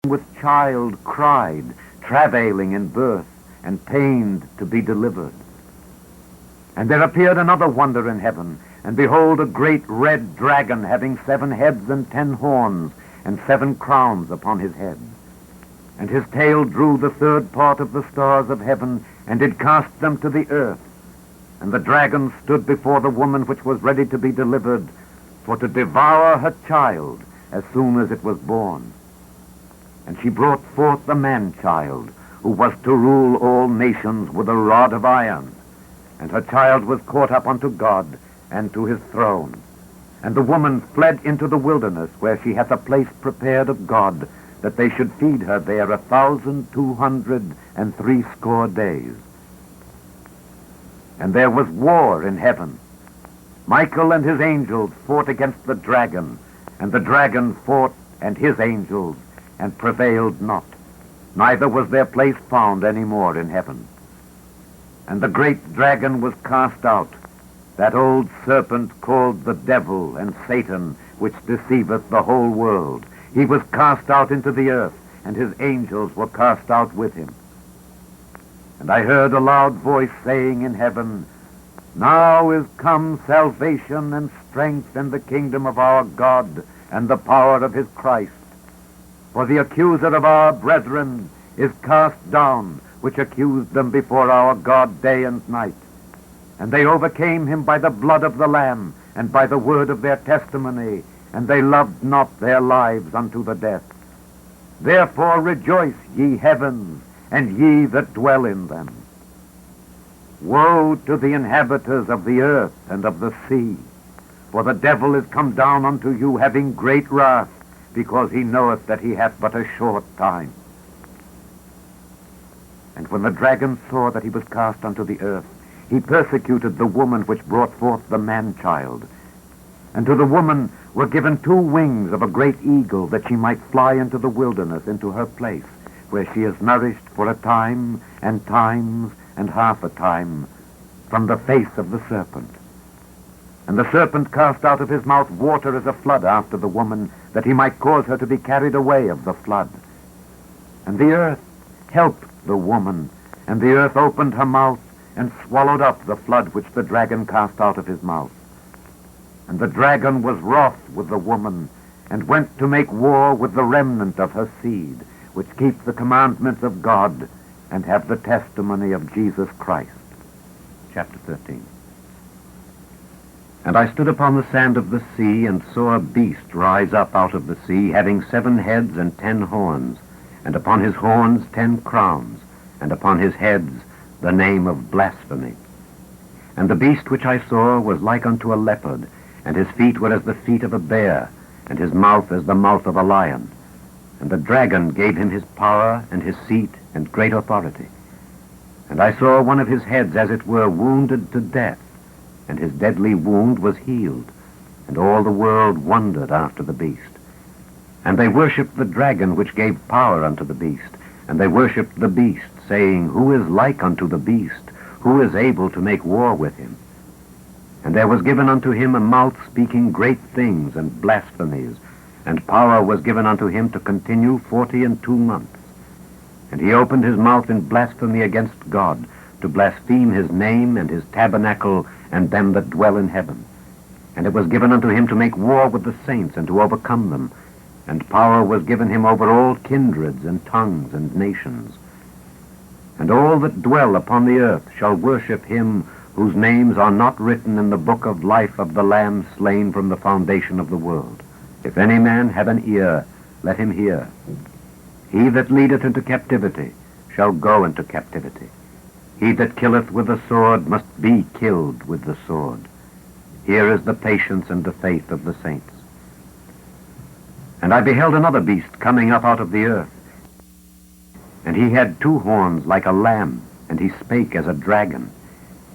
with child cried, travailing in birth, and pained to be delivered. And there appeared another wonder in heaven, and behold, a great red dragon, having 7 heads and 10 horns, and 7 crowns upon his head. And his tail drew the 3rd part of the stars of heaven, and did cast them to the earth. And the dragon stood before the woman which was ready to be delivered, for to devour her child as soon as it was born. And she brought forth the man-child, who was to rule all nations with a rod of iron. And her child was caught up unto God, and to his throne. And the woman fled into the wilderness, where she hath a place prepared of God, that they should feed her there 1,260 days. And there was war in heaven. Michael and his angels fought against the dragon, and the dragon fought and his angels, and prevailed not, neither was their place found any more in heaven. And the great dragon was cast out, that old serpent called the devil and Satan, which deceiveth the whole world. He was cast out into the earth, and his angels were cast out with him. And I heard a loud voice saying in heaven, Now is come salvation and strength and the kingdom of our God and the power of his Christ. For the accuser of our brethren is cast down, which accused them before our God day and night. And they overcame him by the blood of the Lamb, and by the word of their testimony, and they loved not their lives unto the death. Therefore rejoice, ye heavens, and ye that dwell in them. Woe to the inhabitants of the earth and of the sea, for the devil is come down unto you, having great wrath, because he knoweth that he hath but a short time. And when the dragon saw that he was cast unto the earth, he persecuted the woman which brought forth the man-child. And to the woman were given 2 wings of a great eagle, that she might fly into the wilderness, into her place, where she is nourished for a time, and times, and half a time, from the face of the serpent. And the serpent cast out of his mouth water as a flood after the woman, that he might cause her to be carried away of the flood. And the earth helped the woman, and the earth opened her mouth, and swallowed up the flood which the dragon cast out of his mouth. And the dragon was wroth with the woman, and went to make war with the remnant of her seed, which keep the commandments of God, and have the testimony of Jesus Christ. Chapter 13. And I stood upon the sand of the sea, and saw a beast rise up out of the sea, having 7 heads and 10 horns, and upon his horns 10 crowns, and upon his heads the name of blasphemy. And the beast which I saw was like unto a leopard, and his feet were as the feet of a bear, and his mouth as the mouth of a lion. And the dragon gave him his power, and his seat, and great authority. And I saw one of his heads as it were wounded to death, and his deadly wound was healed, and all the world wondered after the beast. And they worshipped the dragon which gave power unto the beast, and they worshipped the beast, saying, Who is like unto the beast? Who is able to make war with him? And there was given unto him a mouth speaking great things and blasphemies, and power was given unto him to continue 42 months. And he opened his mouth in blasphemy against God, to blaspheme his name and his tabernacle and them that dwell in heaven. And it was given unto him to make war with the saints, and to overcome them. And power was given him over all kindreds and tongues and nations. And all that dwell upon the earth shall worship him, whose names are not written in the book of life of the Lamb slain from the foundation of the world. If any man have an ear, let him hear. He that leadeth into captivity shall go into captivity. He that killeth with the sword must be killed with the sword. Here is the patience and the faith of the saints. And I beheld another beast coming up out of the earth. And he had 2 horns like a lamb, and he spake as a dragon.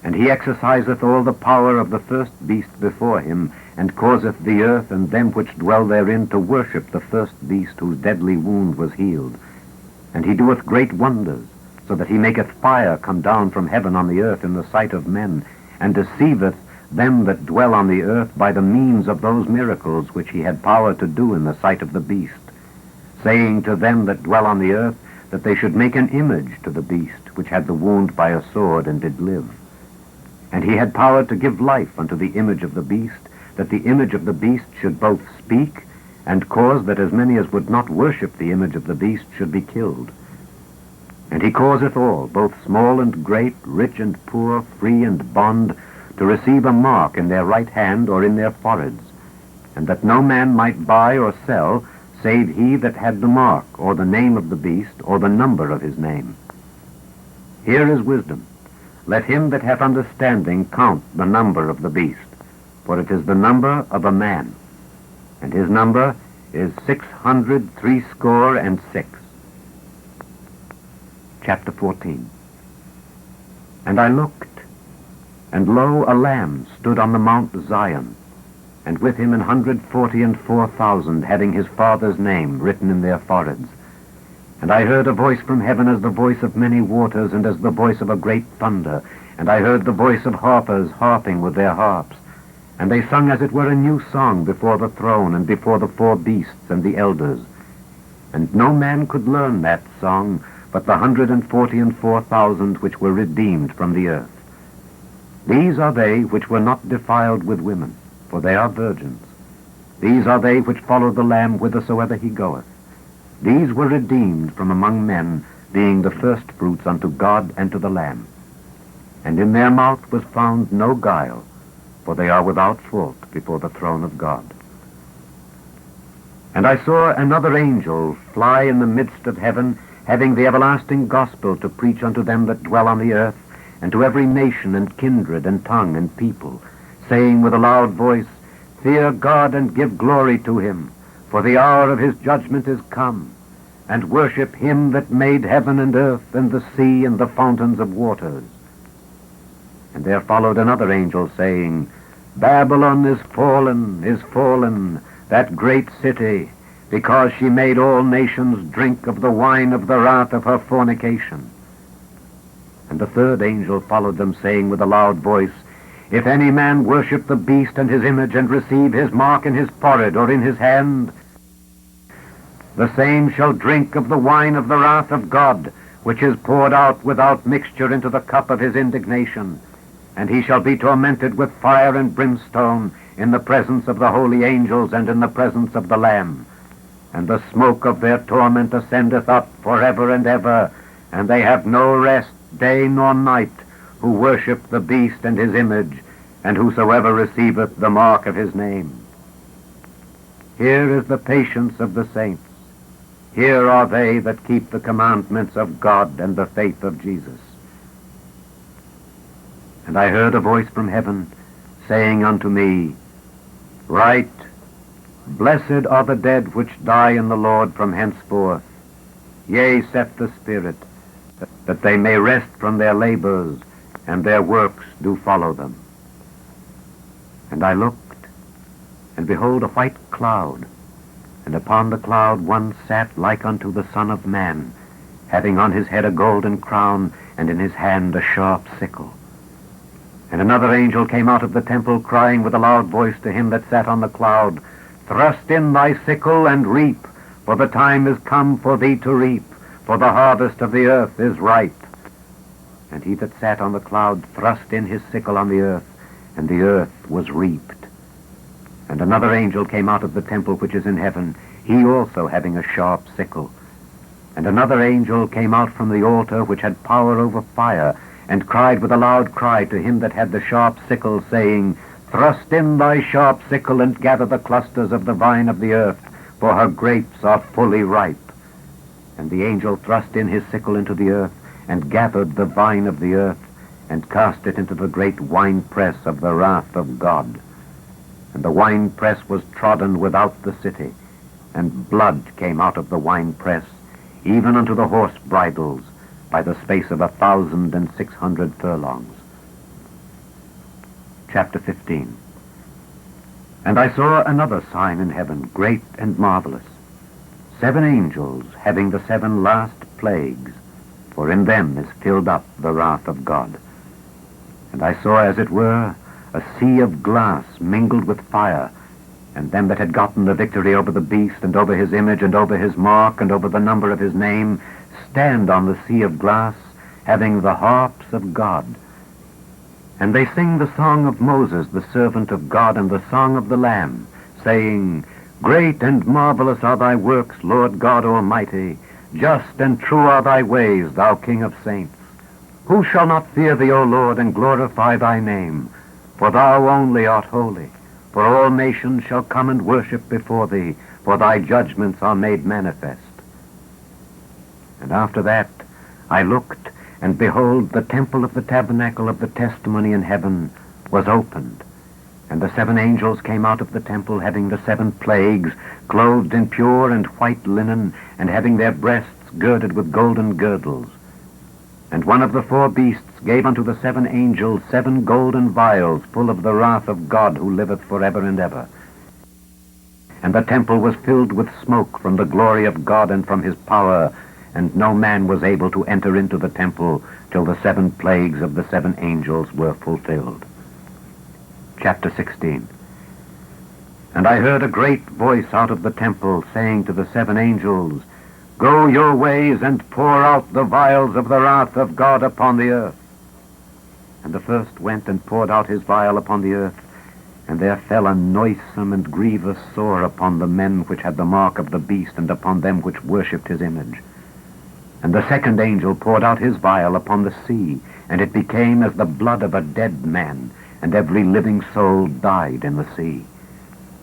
And he exerciseth all the power of the first beast before him, and causeth the earth and them which dwell therein to worship the first beast, whose deadly wound was healed. And he doeth great wonders, so that he maketh fire come down from heaven on the earth in the sight of men, and deceiveth them that dwell on the earth by the means of those miracles which he had power to do in the sight of the beast, saying to them that dwell on the earth that they should make an image to the beast which had the wound by a sword and did live. And he had power to give life unto the image of the beast, that the image of the beast should both speak and cause that as many as would not worship the image of the beast should be killed. And he causeth all, both small and great, rich and poor, free and bond, to receive a mark in their right hand or in their foreheads, and that no man might buy or sell, save he that had the mark, or the name of the beast, or the number of his name. Here is wisdom. Let him that hath understanding count the number of the beast, for it is the number of a man, and his number is 666. Chapter 14. And I looked, and lo, a Lamb stood on the Mount Zion, and with him 144,000, having his Father's name written in their foreheads. And I heard a voice from heaven as the voice of many waters, and as the voice of a great thunder. And I heard the voice of harpers harping with their harps. And they sung as it were a new song before the throne, and before the four beasts and the elders. And no man could learn that song, but the 144,000 which were redeemed from the earth. These are they which were not defiled with women, for they are virgins. These are they which follow the Lamb whithersoever he goeth. These were redeemed from among men, being the firstfruits unto God and to the Lamb. And in their mouth was found no guile, for they are without fault before the throne of God. And I saw another angel fly in the midst of heaven, having the everlasting gospel to preach unto them that dwell on the earth, and to every nation and kindred and tongue and people, saying with a loud voice, Fear God and give glory to him, for the hour of his judgment is come, and worship him that made heaven and earth and the sea and the fountains of waters. And there followed another angel, saying, Babylon is fallen, that great city, because she made all nations drink of the wine of the wrath of her fornication. And the third angel followed them, saying with a loud voice, If any man worship the beast and his image, and receive his mark in his forehead or in his hand, the same shall drink of the wine of the wrath of God, which is poured out without mixture into the cup of his indignation. And he shall be tormented with fire and brimstone in the presence of the holy angels and in the presence of the Lamb. And the smoke of their torment ascendeth up forever and ever, and they have no rest day nor night, who worship the beast and his image, and whosoever receiveth the mark of his name. Here is the patience of the saints. Here are they that keep the commandments of God and the faith of Jesus. And I heard a voice from heaven, saying unto me, Write, Blessed are the dead which die in the Lord from henceforth. Yea, saith the Spirit, that they may rest from their labors, and their works do follow them. And I looked, and behold a white cloud, and upon the cloud one sat like unto the Son of Man, having on his head a golden crown, and in his hand a sharp sickle. And another angel came out of the temple, crying with a loud voice to him that sat on the cloud, Thrust in thy sickle and reap, for the time is come for thee to reap, for the harvest of the earth is ripe. And he that sat on the cloud thrust in his sickle on the earth, and the earth was reaped. And another angel came out of the temple which is in heaven, he also having a sharp sickle. And another angel came out from the altar which had power over fire, and cried with a loud cry to him that had the sharp sickle, saying, Thrust in thy sharp sickle, and gather the clusters of the vine of the earth, for her grapes are fully ripe. And the angel thrust in his sickle into the earth, and gathered the vine of the earth, and cast it into the great winepress of the wrath of God. And the winepress was trodden without the city, and blood came out of the winepress, even unto the horse bridles, by the space of 1,600 furlongs. Chapter 15. And I saw another sign in heaven, great and marvelous, 7 angels having the 7 last plagues, for in them is filled up the wrath of God. And I saw, as it were, a sea of glass mingled with fire, And them that had gotten the victory over the beast, and over his image, and over his mark, and over the number of his name, stand on the sea of glass, having the harps of God. And they sing the song of Moses, the servant of God, and the song of the Lamb, saying, Great and marvelous are thy works, Lord God Almighty. Just and true are thy ways, thou King of saints. Who shall not fear thee, O Lord, and glorify thy name? For thou only art holy. For all nations shall come and worship before thee, for thy judgments are made manifest. And after that I looked, and behold, the temple of the tabernacle of the testimony in heaven was opened. And the 7 angels came out of the temple, having the 7 plagues, clothed in pure and white linen, and having their breasts girded with golden girdles. And one of the 4 beasts gave unto the 7 angels 7 golden vials, full of the wrath of God, who liveth forever and ever. And the temple was filled with smoke from the glory of God and from his power, and no man was able to enter into the temple till the 7 plagues of the 7 angels were fulfilled. Chapter 16. And I heard a great voice out of the temple, saying to the 7 angels, Go your ways, and pour out the vials of the wrath of God upon the earth. And the first went and poured out his vial upon the earth, and there fell a noisome and grievous sore upon the men which had the mark of the beast, and upon them which worshipped his image. And the second angel poured out his vial upon the sea, and it became as the blood of a dead man, and every living soul died in the sea.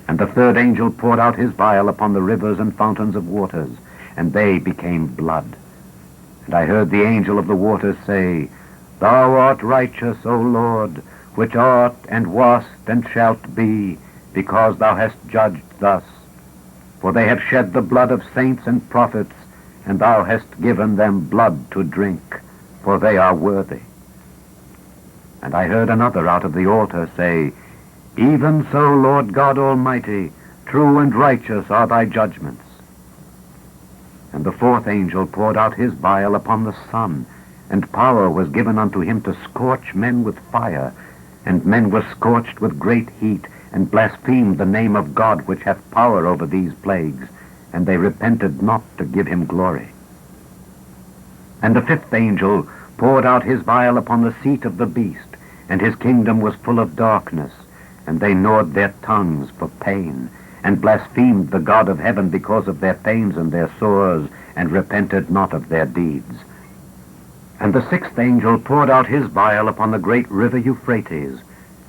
And the third angel poured out his vial upon the rivers and fountains of waters, and they became blood. And I heard the angel of the waters say, Thou art righteous, O Lord, which art and wast and shalt be, because thou hast judged thus. For they have shed the blood of saints and prophets, and thou hast given them blood to drink, for they are worthy. And I heard another out of the altar say, Even so, Lord God Almighty, true and righteous are thy judgments. And the fourth angel poured out his vial upon the sun, and power was given unto him to scorch men with fire, and men were scorched with great heat, and blasphemed the name of God which hath power over these plagues, and they repented not to give him glory. And the fifth angel poured out his vial upon the seat of the beast, and his kingdom was full of darkness, and they gnawed their tongues for pain, and blasphemed the God of heaven because of their pains and their sores, and repented not of their deeds. And the sixth angel poured out his vial upon the great river Euphrates,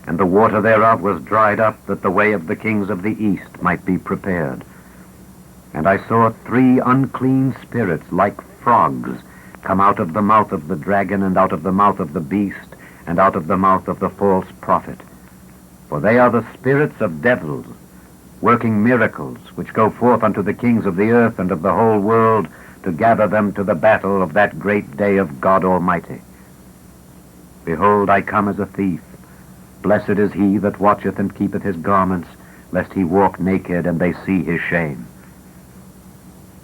and the water thereof was dried up, that the way of the kings of the east might be prepared. And I saw 3 unclean spirits like frogs come out of the mouth of the dragon, and out of the mouth of the beast, and out of the mouth of the false prophet. For they are the spirits of devils, working miracles, which go forth unto the kings of the earth and of the whole world, to gather them to the battle of that great day of God Almighty. Behold, I come as a thief. Blessed is he that watcheth and keepeth his garments, lest he walk naked, and they see his shame.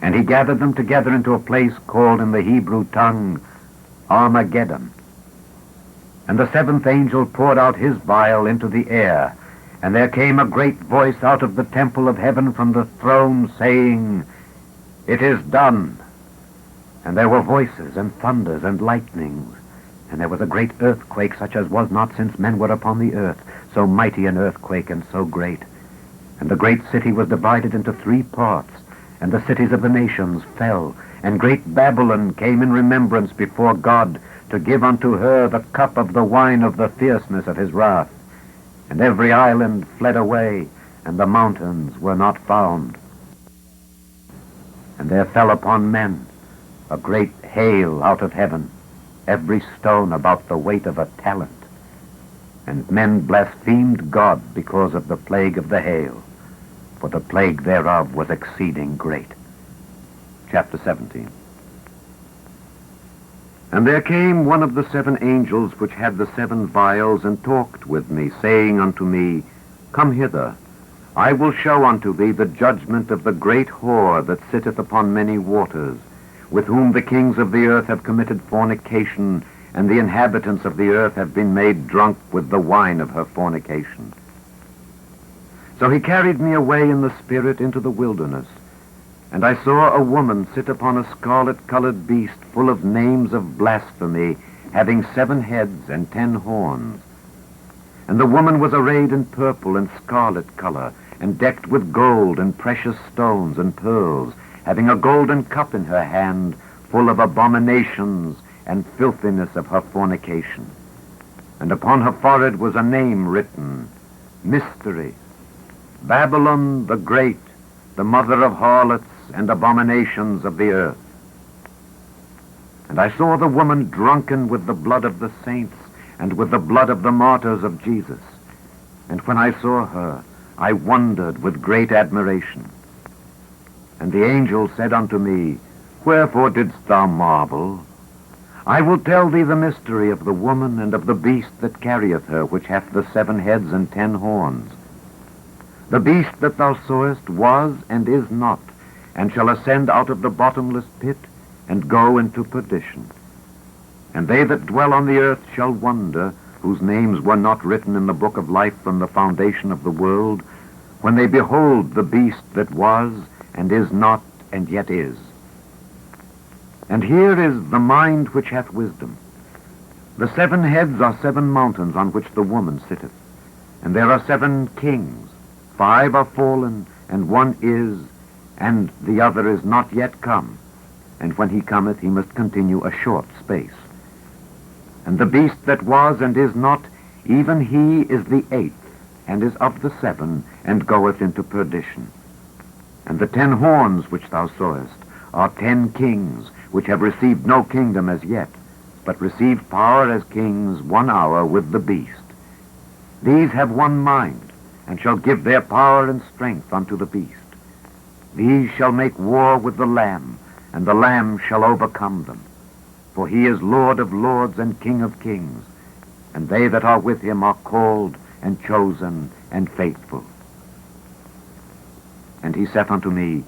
And he gathered them together into a place called in the Hebrew tongue Armageddon. And the 7th angel poured out his vial into the air, and there came a great voice out of the temple of heaven from the throne, saying, It is done. And there were voices, and thunders, and lightnings, and there was a great earthquake, such as was not since men were upon the earth, so mighty an earthquake, and so great. And the great city was divided into 3 parts, and the cities of the nations fell, and great Babylon came in remembrance before God, to give unto her the cup of the wine of the fierceness of his wrath. And every island fled away, and the mountains were not found. And there fell upon men a great hail out of heaven, every stone about the weight of a talent. And men blasphemed God because of the plague of the hail, for the plague thereof was exceeding great. Chapter 17. And there came one of the 7 angels which had the 7 vials, and talked with me, saying unto me, Come hither, I will show unto thee the judgment of the great whore that sitteth upon many waters, with whom the kings of the earth have committed fornication, and the inhabitants of the earth have been made drunk with the wine of her fornication. So he carried me away in the Spirit into the wilderness, and I saw a woman sit upon a scarlet-colored beast full of names of blasphemy, having 7 heads and 10 horns. And the woman was arrayed in purple and scarlet color, and decked with gold and precious stones and pearls, having a golden cup in her hand, full of abominations and filthiness of her fornication. And upon her forehead was a name written, Mystery, Babylon the Great, the mother of harlots and abominations of the earth. And I saw the woman drunken with the blood of the saints and with the blood of the martyrs of Jesus. And when I saw her, I wondered with great admiration. And the angel said unto me, Wherefore didst thou marvel? I will tell thee the mystery of the woman and of the beast that carrieth her, which hath the 7 heads and 10 horns. The beast that thou sawest was and is not, and shall ascend out of the bottomless pit, and go into perdition. And they that dwell on the earth shall wonder, whose names were not written in the book of life from the foundation of the world, when they behold the beast that was, and is not, and yet is. And here is the mind which hath wisdom. The 7 heads are 7 mountains on which the woman sitteth, and there are 7 kings. 5 are fallen, and 1 is, and the other is not yet come. And when he cometh, he must continue a short space. And the beast that was and is not, even he is the 8th, and is of the 7, and goeth into perdition. And the 10 horns which thou sawest are 10 kings, which have received no kingdom as yet, but received power as kings 1 hour with the beast. These have 1 mind, and shall give their power and strength unto the beast. These shall make war with the Lamb, and the Lamb shall overcome them. For he is Lord of lords and King of kings, and they that are with him are called and chosen and faithful. And he saith unto me,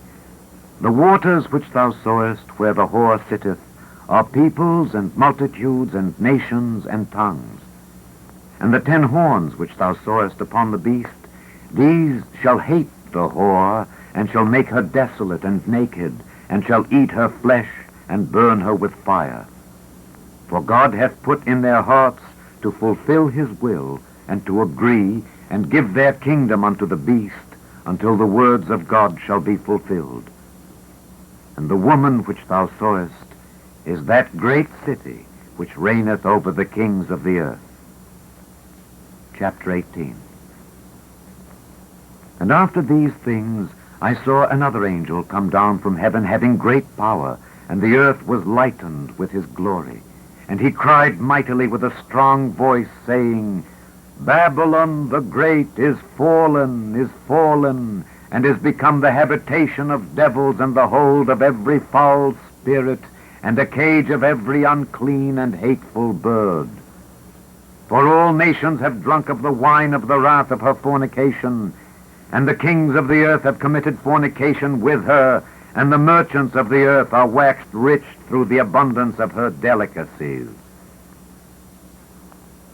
The waters which thou sawest where the whore sitteth are peoples and multitudes and nations and tongues. And the 10 horns which thou sawest upon the beast, these shall hate the whore, and shall make her desolate and naked, and shall eat her flesh, and burn her with fire. For God hath put in their hearts to fulfill his will, and to agree, and give their kingdom unto the beast, until the words of God shall be fulfilled. And the woman which thou sawest is that great city which reigneth over the kings of the earth. Chapter 18. And after these things I saw another angel come down from heaven, having great power, and the earth was lightened with his glory. And he cried mightily with a strong voice, saying, Babylon the Great is fallen, and is become the habitation of devils, and the hold of every foul spirit, and a cage of every unclean and hateful bird. For all nations have drunk of the wine of the wrath of her fornication, and the kings of the earth have committed fornication with her, and the merchants of the earth are waxed rich through the abundance of her delicacies.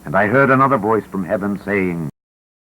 And I heard another voice from heaven saying,